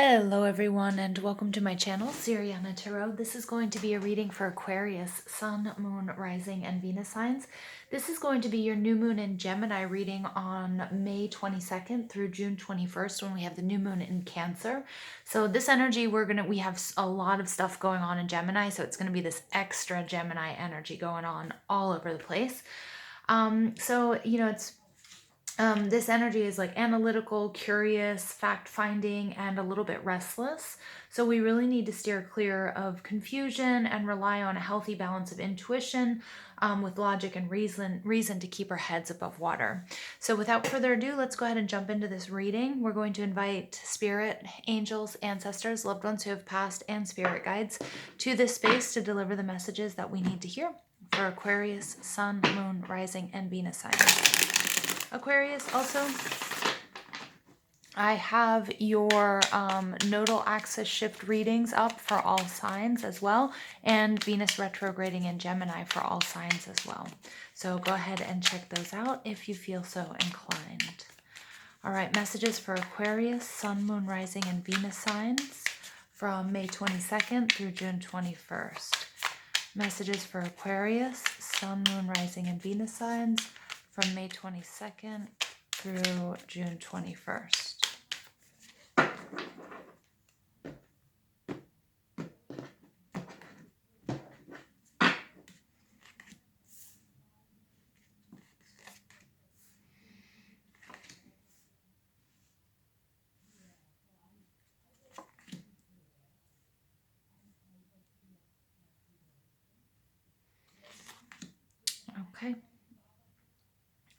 Hello everyone and welcome to my channel, Siriana Tarot. This is going to be a reading for Aquarius, Sun, Moon, Rising, and Venus signs. This is going to be your new moon in Gemini reading on May 22nd through June 21st when we have the new moon in Cancer. So this energy, we have a lot of stuff going on in Gemini, so it's going to be this extra Gemini energy going on all over the place. This energy is like analytical, curious, fact-finding, and a little bit restless. So we really need to steer clear of confusion and rely on a healthy balance of intuition with logic and reason to keep our heads above water. So without further ado, let's go ahead and jump into this reading. We're going to invite spirit, angels, ancestors, loved ones who have passed, and spirit guides to this space to deliver the messages that we need to hear for Aquarius, Sun, Moon, Rising, and Venus signs. Aquarius, also, I have your Nodal Access shift readings up for all signs as well, and Venus retrograding in Gemini for all signs as well. So go ahead and check those out if you feel so inclined. All right, messages for Aquarius, Sun, Moon, Rising, and Venus signs from May 22nd through June 21st. Messages for Aquarius, Sun, Moon, Rising, and Venus signs from May 22nd through June 21st. Okay.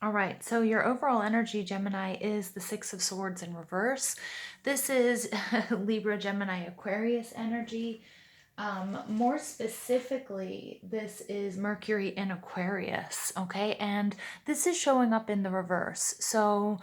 All right, so your overall energy, Gemini, is the Six of Swords in reverse. This is Libra, Gemini, Aquarius energy. More specifically, this is Mercury in Aquarius, okay? And this is showing up in the reverse. So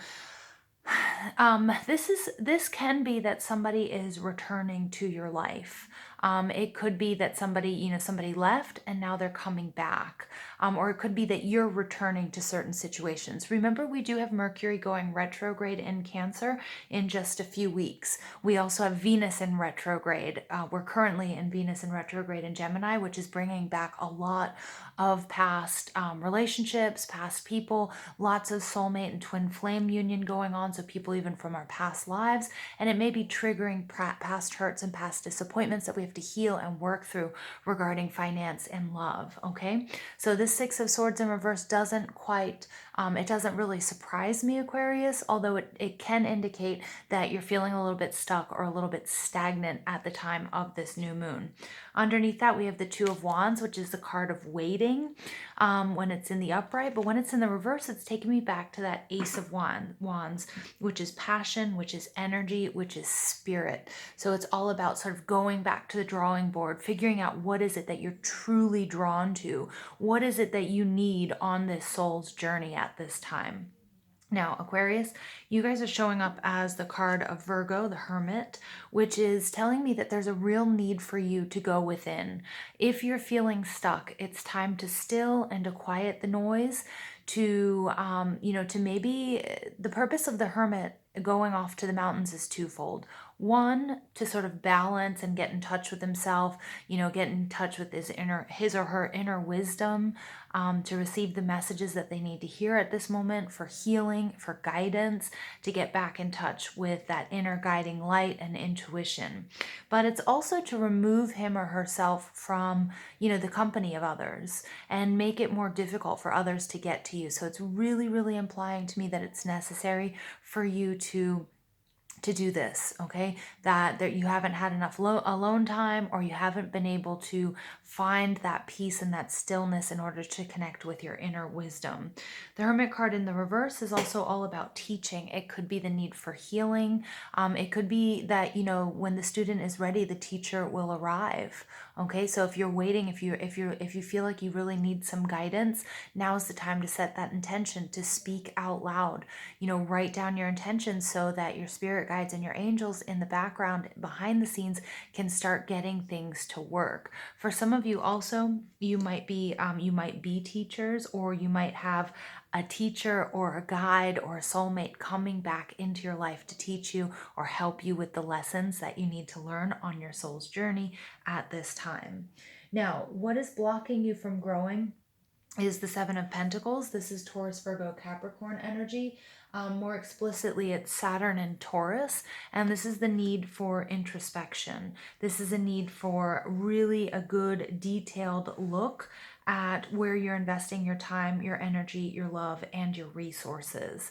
this can be that somebody is returning to your life. It could be that somebody left and now they're coming back. Or it could be that you're returning to certain situations. Remember, we do have Mercury going retrograde in Cancer in just a few weeks. We also have Venus in retrograde. We're currently in Venus in retrograde in Gemini, which is bringing back a lot of past relationships, past people, lots of soulmate and twin flame union going on. So people even from our past lives, and it may be triggering past hurts and past disappointments that we have to heal and work through regarding finance and love. Okay, so this Six of Swords in reverse doesn't quite it doesn't really surprise me, Aquarius, although it can indicate that you're feeling a little bit stuck or a little bit stagnant at the time of this new moon. Underneath that, we have the Two of Wands, which is the card of waiting when it's in the upright, but when it's in the reverse, it's taking me back to that Ace of Wands, which is passion, which is energy, which is spirit. So it's all about sort of going back to the drawing board, figuring out what is it that you're truly drawn to, what is it that you need on this soul's journey at this time. Now, Aquarius, you guys are showing up as the card of Virgo, the Hermit, which is telling me that there's a real need for you to go within. If you're feeling stuck, it's time to still and to quiet the noise, to maybe the purpose of the Hermit going off to the mountains is twofold. One, to sort of balance and get in touch with himself, get in touch with his or her inner wisdom, to receive the messages that they need to hear at this moment for healing, for guidance, to get back in touch with that inner guiding light and intuition. But it's also to remove him or herself from, the company of others and make it more difficult for others to get to you. So it's really, really implying to me that it's necessary for you to do this, okay? That you haven't had enough alone time, or you haven't been able to find that peace and that stillness in order to connect with your inner wisdom. The Hermit card in the reverse is also all about teaching. It could be the need for healing. It could be that, when the student is ready, the teacher will arrive. Okay, so if you're waiting, if you feel like you really need some guidance, now is the time to set that intention, to speak out loud. Write down your intentions so that your spirit guides and your angels in the background, behind the scenes, can start getting things to work. For some of you also, you might be teachers, or you might have a teacher or a guide or a soulmate coming back into your life to teach you or help you with the lessons that you need to learn on your soul's journey at this time. Now, what is blocking you from growing is the Seven of Pentacles. This is Taurus, Virgo, Capricorn energy. More explicitly, it's Saturn and Taurus. And this is the need for introspection. This is a need for really a good detailed look at where you're investing your time, your energy, your love, and your resources.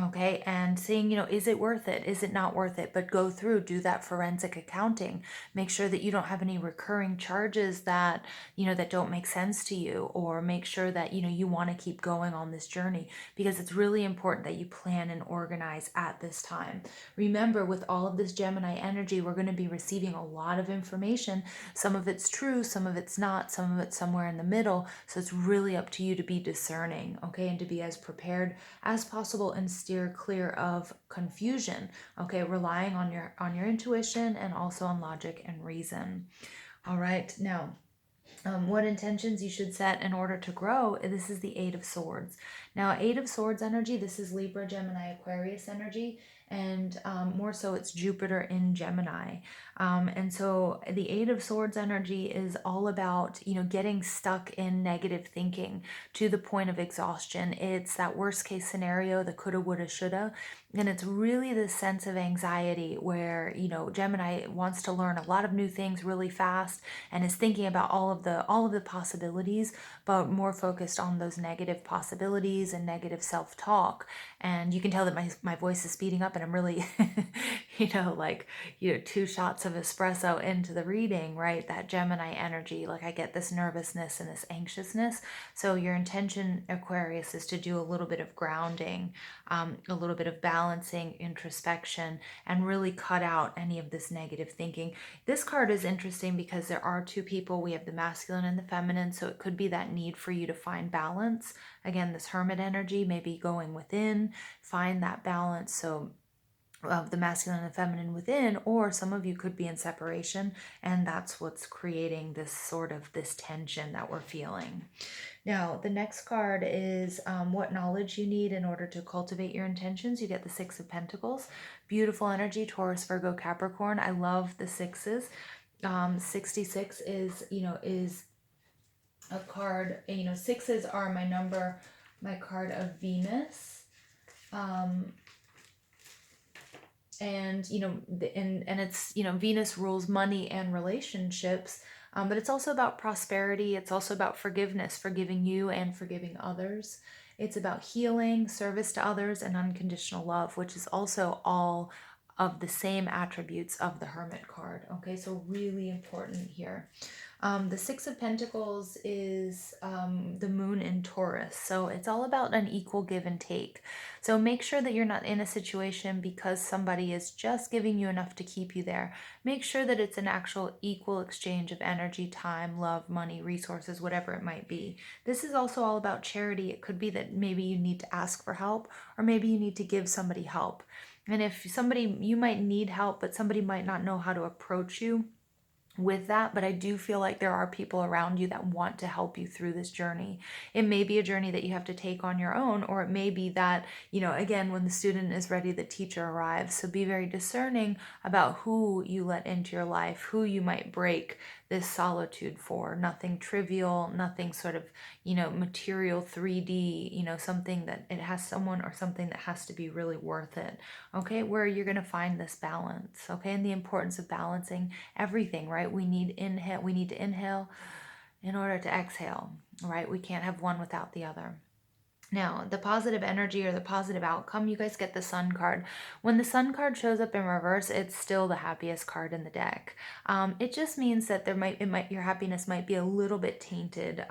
Okay. And seeing, is it worth it? Is it not worth it? But go through, do that forensic accounting. Make sure that you don't have any recurring charges that, that don't make sense to you, or make sure that, you want to keep going on this journey, because it's really important that you plan and organize at this time. Remember, with all of this Gemini energy, we're going to be receiving a lot of information. Some of it's true, some of it's not, some of it's somewhere in the middle. So it's really up to you to be discerning, okay, and to be as prepared as possible and steer clear of confusion, okay, relying on your intuition and also on logic and reason. All right, now what intentions you should set in order to grow. This is the Eight of Swords. Now, Eight of Swords energy, this is Libra, Gemini, Aquarius energy, and more so it's Jupiter in Gemini. And so the Eight of Swords energy is all about, getting stuck in negative thinking to the point of exhaustion. It's that worst case scenario, the coulda, woulda, shoulda. And it's really this sense of anxiety where, Gemini wants to learn a lot of new things really fast and is thinking about all of the possibilities, but more focused on those negative possibilities and negative self-talk. And you can tell that my voice is speeding up and I'm really, 2 shots of espresso into the reading, right? That Gemini energy, like I get this nervousness and this anxiousness. So your intention, Aquarius, is to do a little bit of grounding, a little bit of balancing, introspection, and really cut out any of this negative thinking. This card is interesting because there are 2 people. We have the masculine and the feminine, so it could be that need for you to find balance. Again, this hermit energy, maybe going within, find that balance. So of the masculine and feminine within, or some of you could be in separation, and that's what's creating this tension that we're feeling. Now, the next card is what knowledge you need in order to cultivate your intentions. You get the Six of Pentacles. Beautiful energy, Taurus, Virgo, Capricorn. I love the sixes. 66 is a card, sixes are my card of Venus. And it's, Venus rules money and relationships, but it's also about prosperity. It's also about forgiveness, forgiving you and forgiving others. It's about healing, service to others, and unconditional love, which is also all of the same attributes of the Hermit card. Okay, so really important here. The Six of Pentacles is the moon in Taurus. So it's all about an equal give and take. So make sure that you're not in a situation because somebody is just giving you enough to keep you there. Make sure that it's an actual equal exchange of energy, time, love, money, resources, whatever it might be. This is also all about charity. It could be that maybe you need to ask for help, or maybe you need to give somebody help. And if you might need help, but somebody might not know how to approach you with that, but I do feel like there are people around you that want to help you through this journey. It may be a journey that you have to take on your own, or it may be that, again, when the student is ready, the teacher arrives. So be very discerning about who you let into your life, who you might break this solitude for. Nothing trivial, nothing sort of, material 3D, something that it has someone or something that has to be really worth it. Okay, where you're going to find this balance. Okay, and the importance of balancing everything, right? We need to inhale in order to exhale, right? We can't have one without the other. Now, the positive energy or the positive outcome, you guys get the Sun card. When the Sun card shows up in reverse, it's still the happiest card in the deck. It just means that your happiness might be a little bit tainted.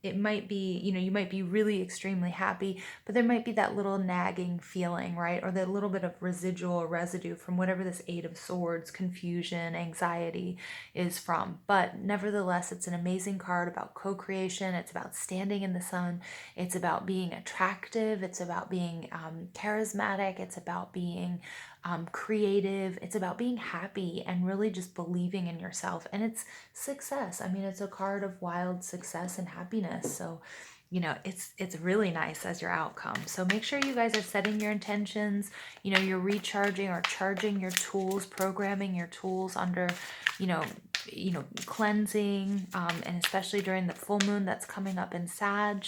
It might be, you might be really extremely happy, but there might be that little nagging feeling, right? Or that little bit of residual residue from whatever this Eight of Swords, confusion, anxiety is from. But nevertheless, it's an amazing card about co-creation. It's about standing in the sun. It's about being attractive. It's about being charismatic. It's about being creative. It's about being happy and really just believing in yourself. And it's success. I mean, it's a card of wild success and happiness. So it's really nice as your outcome. So make sure you guys are setting your intentions, you're recharging or charging your tools, programming your tools under, you know, cleansing, and especially during the full moon that's coming up in Sag.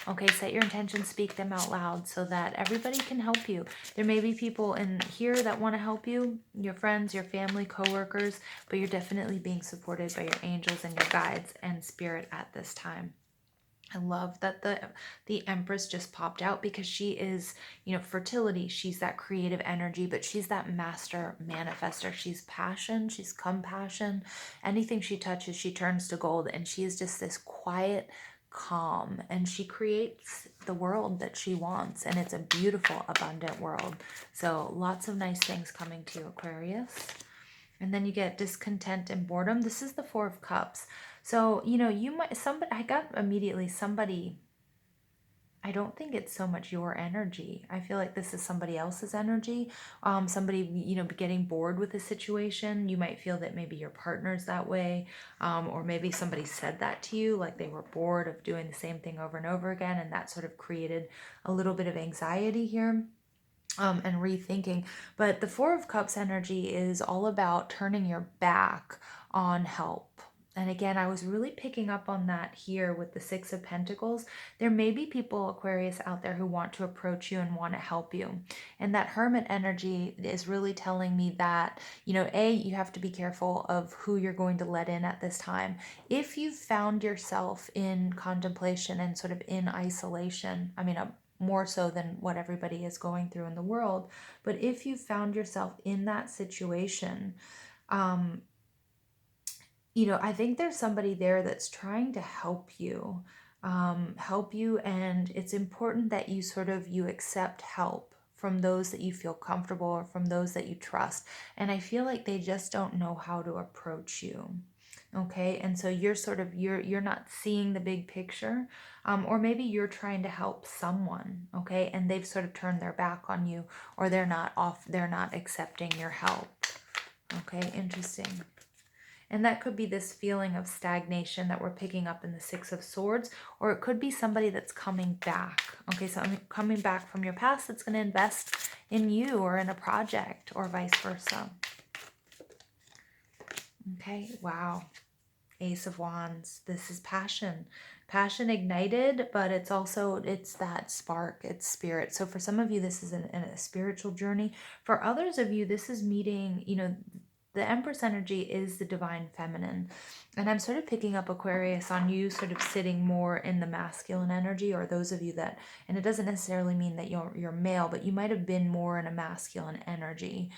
Okay, set your intentions, speak them out loud so that everybody can help you. There may be people in here that want to help you, your friends, your family, coworkers, but you're definitely being supported by your angels and your guides and spirit at this time. I love that the Empress just popped out because she is, fertility. She's that creative energy, but she's that master manifester. She's passion, she's compassion. Anything she touches, she turns to gold, and she is just this quiet calm, and she creates the world that she wants, and it's a beautiful, abundant world. So lots of nice things coming to you, Aquarius. And then you get discontent and boredom. This is the Four of Cups. So, you might, I got immediately somebody, I don't think it's so much your energy. I feel like this is somebody else's energy. Somebody, getting bored with a situation. You might feel that maybe your partner's that way. Or maybe somebody said that to you, like they were bored of doing the same thing over and over again. And that sort of created a little bit of anxiety here. And rethinking. But the Four of Cups energy is all about turning your back on help. And again, I was really picking up on that here with the Six of Pentacles. There may be people, Aquarius, out there who want to approach you and want to help you. And that Hermit energy is really telling me that, you have to be careful of who you're going to let in at this time. If you've found yourself in contemplation and sort of in isolation, more so than what everybody is going through in the world. But if you found yourself in that situation, I think there's somebody there that's trying to help you, and it's important that you accept help from those that you feel comfortable or from those that you trust. And I feel like they just don't know how to approach you. Okay, and so you're not seeing the big picture, or maybe you're trying to help someone, okay, and they've sort of turned their back on you, or they're not accepting your help. Okay, interesting. And that could be this feeling of stagnation that we're picking up in the Six of Swords, or it could be somebody that's coming back. Okay, so I'm coming back from your past that's going to invest in you or in a project, or vice versa. Okay, wow. Ace of Wands. This is passion. Passion ignited, but it's that spark, it's spirit. So for some of you, this is a spiritual journey. For others of you, this is meeting, the Empress energy is the divine feminine. And I'm sort of picking up, Aquarius, on you sort of sitting more in the masculine energy, or those of you that, and it doesn't necessarily mean that you're male, but you might have been more in a masculine energy.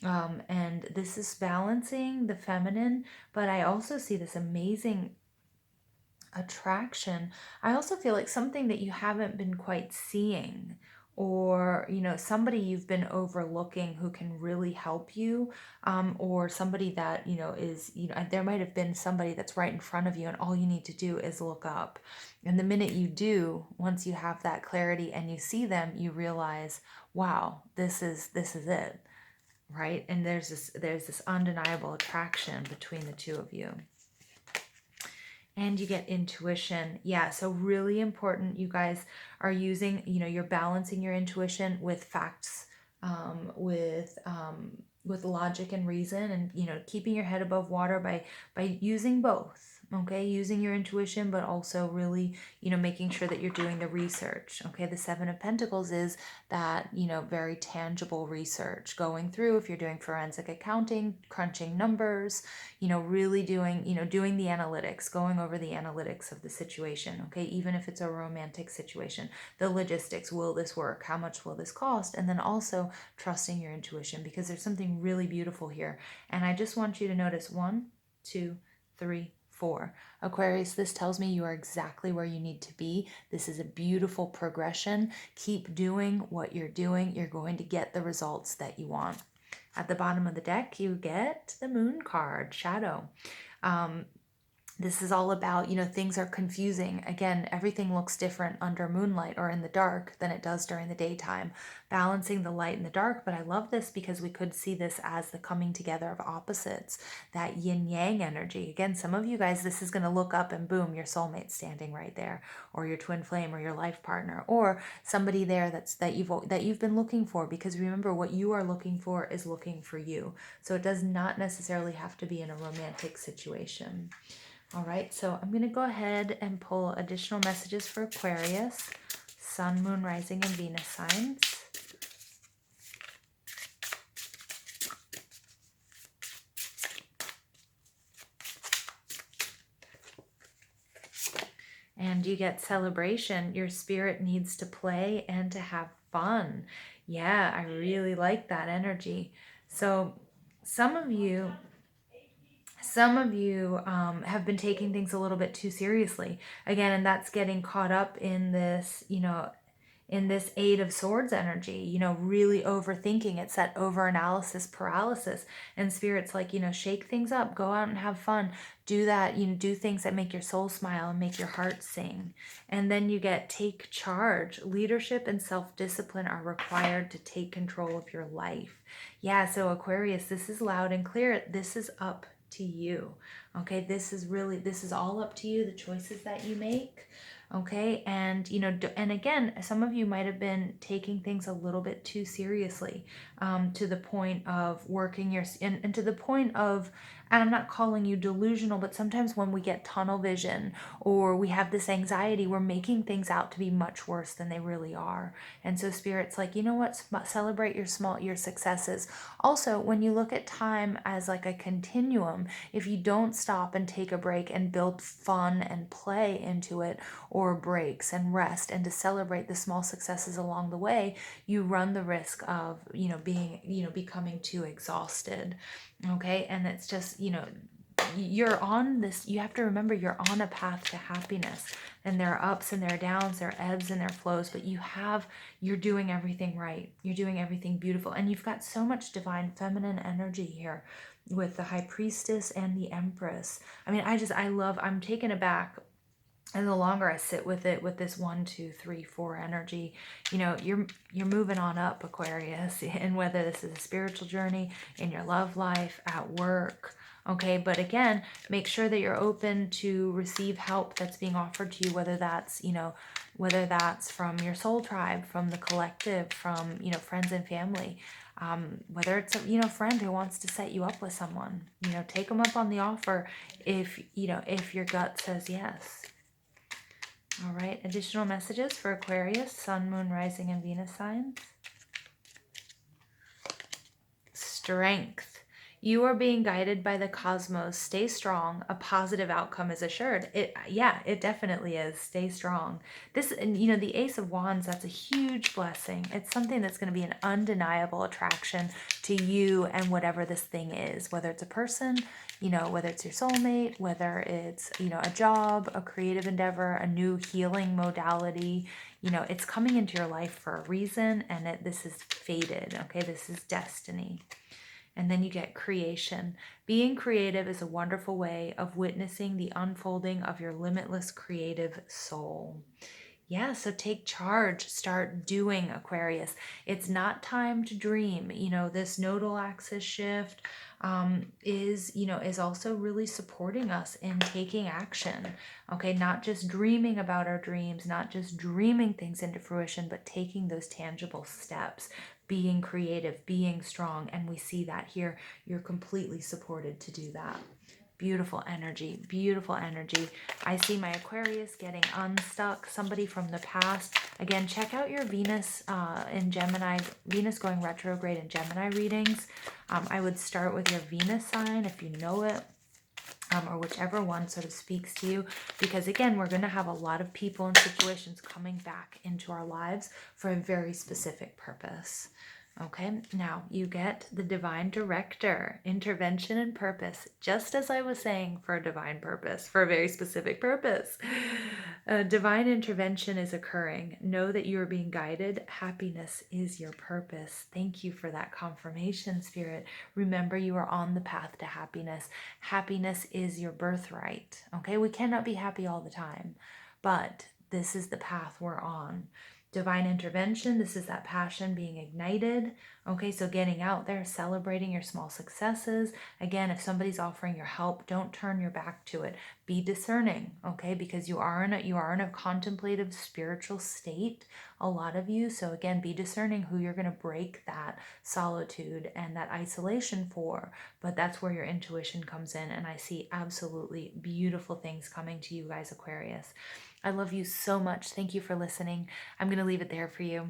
And this is balancing the feminine, but I also see this amazing attraction. I also feel like something that you haven't been quite seeing, or somebody you've been overlooking who can really help you, or somebody that is, there might have been somebody that's right in front of you, and all you need to do is look up. And the minute you do, once you have that clarity and you see them, you realize, wow, this is it. Right? And there's this undeniable attraction between the two of you. And you get intuition. Yeah, so really important. You guys are using, you're balancing your intuition with facts, with logic and reason, and keeping your head above water by using both. Okay, using your intuition, but also really, making sure that you're doing the research. Okay, the Seven of Pentacles is that, very tangible research, going through, if you're doing forensic accounting, crunching numbers, really doing the analytics, going over the analytics of the situation. Okay, even if it's a romantic situation, the logistics, will this work? How much will this cost? And then also trusting your intuition, because there's something really beautiful here. And I just want you to notice 1, 2, 3, 4. Aquarius, this tells me you are exactly where you need to be. This is a beautiful progression. Keep doing what you're doing. You're going to get the results that you want. At the bottom of the deck, you get the Moon card, Shadow. This is all about, things are confusing. Again, everything looks different under moonlight or in the dark than it does during the daytime. Balancing the light and the dark. But I love this because we could see this as the coming together of opposites, that yin yang energy. Again, some of you guys, this is going to look up and boom, your soulmate's standing right there, or your twin flame, or your life partner, or somebody there that you've been looking for. Because remember, what you are looking for is looking for you. So it does not necessarily have to be in a romantic situation. All right, so I'm going to go ahead and pull additional messages for Aquarius, Sun, Moon, Rising, and Venus signs. And you get celebration. Your spirit needs to play and to have fun. Yeah, I really like that energy. So some of you have been taking things a little bit too seriously. Again, and that's getting caught up in this, in this Eight of Swords energy, really overthinking. It's that overanalysis paralysis. And Spirit's like, shake things up, go out and have fun. Do that, do things that make your soul smile and make your heart sing. And then you get take charge. Leadership and self-discipline are required to take control of your life. Yeah, so Aquarius, this is loud and clear. This is up to you. Okay, this is all up to you, the choices that you make. Okay, and and again, some of you might have been taking things a little bit too seriously, to the point of working and to the point of, and I'm not calling you delusional, but sometimes when we get tunnel vision or we have this anxiety, we're making things out to be much worse than they really are. And so Spirit's like, you know what, celebrate your successes. Also, when you look at time as like a continuum, if you don't stop and take a break and build fun and play into it, or breaks and rest, and to celebrate the small successes along the way, you run the risk of, becoming too exhausted. Okay, and it's just, you're on this, you have to remember you're on a path to happiness, and there are ups and there are downs, there are ebbs and there are flows, but you're doing everything right, you're doing everything beautiful, and you've got so much divine feminine energy here with the High Priestess and the Empress. I mean, I'm taken aback. And the longer I sit with it, with this 1, 2, 3, 4 energy, you're moving on up, Aquarius, and whether this is a spiritual journey, in your love life, at work. Okay, but again, make sure that you're open to receive help that's being offered to you, whether that's from your soul tribe, from the collective, from, friends and family. Whether it's a friend who wants to set you up with someone, take them up on the offer if your gut says yes. All right, additional messages for Aquarius, Sun, Moon, Rising, and Venus signs. Strength. You are being guided by the cosmos. Stay strong. A positive outcome is assured. It definitely is. Stay strong. The Ace of Wands, that's a huge blessing. It's something that's going to be an undeniable attraction to you and whatever this thing is, whether it's a person, whether it's your soulmate, whether it's, a job, a creative endeavor, a new healing modality. It's coming into your life for a reason, and this is fated. Okay, this is destiny. And then you get creation. Being creative is a wonderful way of witnessing the unfolding of your limitless creative soul. Yeah, so take charge. Start doing, Aquarius. It's not time to dream. This Nodal Access shift is also really supporting us in taking action. Okay, not just dreaming about our dreams, not just dreaming things into fruition, but taking those tangible steps, being creative, being strong. And we see that here. You're completely supported to do that. Beautiful energy, beautiful energy. I see my Aquarius getting unstuck, somebody from the past. Again, check out your Venus in Gemini, Venus going retrograde in Gemini readings. I would start with your Venus sign if you know it, or whichever one sort of speaks to you, because again, we're going to have a lot of people and situations coming back into our lives for a very specific purpose. Okay, now you get the divine director, intervention and purpose, just as I was saying, for a divine purpose, for a very specific purpose. Divine intervention is occurring. Know that you are being guided. Happiness is your purpose. Thank you for that confirmation, Spirit. Remember, you are on the path to happiness. Happiness is your birthright. Okay, we cannot be happy all the time, but this is the path we're on. Divine intervention, this is that passion being ignited. Okay, so getting out there, celebrating your small successes. Again, if somebody's offering your help, don't turn your back to it. Be discerning, okay, because you are in a contemplative spiritual state, a lot of you. So again, be discerning who you're going to break that solitude and that isolation for. But that's where your intuition comes in, and I see absolutely beautiful things coming to you guys, Aquarius. I love you so much. Thank you for listening. I'm going to leave it there for you.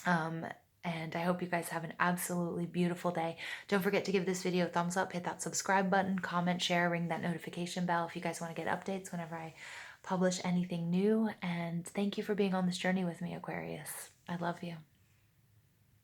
And I hope you guys have an absolutely beautiful day. Don't forget to give this video a thumbs up, hit that subscribe button, comment, share, ring that notification bell if you guys want to get updates whenever I publish anything new. And thank you for being on this journey with me, Aquarius. I love you.